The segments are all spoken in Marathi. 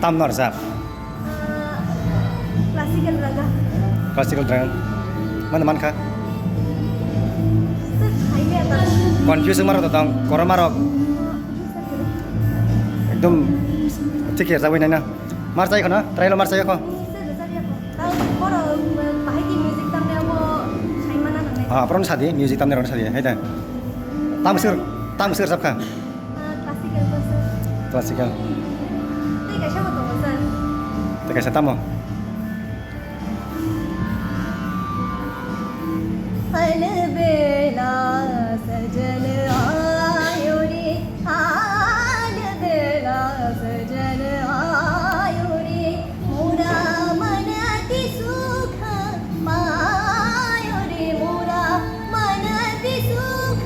tam nor sap क्लासिकल रागा classical drum mana man kha sir highway आता confuse maro to tong koro maro ekdom ঠিক আছে যাবই নাই না মার চাই খনা ট্রাইলো মার চাই খো sir sir tahu koro bahagi music tamne amo saimana nangai apron sadi music tamne ron sadi haida tam sir sab kha classical को सर classical ते कैसा बताओ सर te kaisa tamo अलबेला सजन आयो रे अलबेला सजन आयो रे मोरा मनती सुख पायो रे मोरा मनती सुख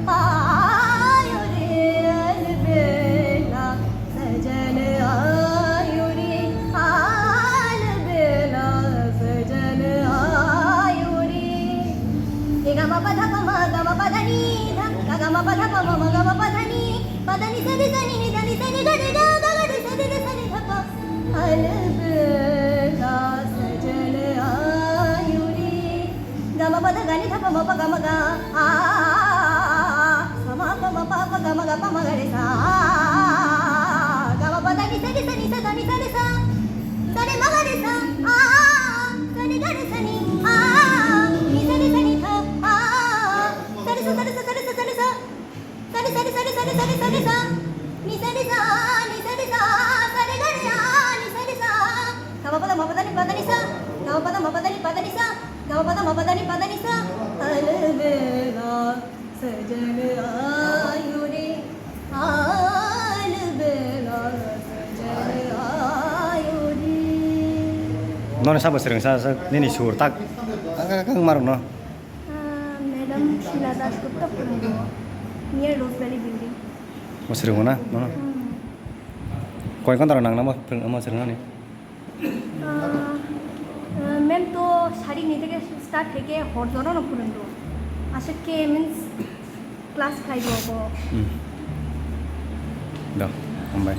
पायो रे अलबेला सजन आयो रे अलबेला सजन आयो रे गमा पधा पमा गमा पधनी धा गमा पधा पमा गमा पधनी पधनी सदि सनि नि धनि सनि गरे गा गरे सदि सनि धपा अलबेला सजन आयो रे गमा पधा गनि धपा मप गमा गा आ समा पमा पा गमा गा पमा गरे सा गमा पधनी सदि सनि सदनि सदि सा सनि मगरे सा आ सनि गरे सनि आ नि सनि सनि धा सनि सा सनि सा सनि सा सनि सा सनि सनि सनि सनि सनि सनि सा नि सनि सा सनि गरे आ नि सनि सा गमा पदा मपदनि पदनि सा गमा पदा मपदनि पदनि सा गमा पदा मपदनि पदनि सा अलबेला सजन आयो रे अलबेला सजन आयो रे non sa basireng sa nini sur tak kang marong no madam Sheela Das Gupta पुरंदो near Rose Valley building basireng na no koy kon taro nang na mo sireng ni ma'am तो साड़ी नहीं থেকে স্টার্ট থেকে হরদরন পুরंदो আশা के मींस क्लास 5 হবো da ambay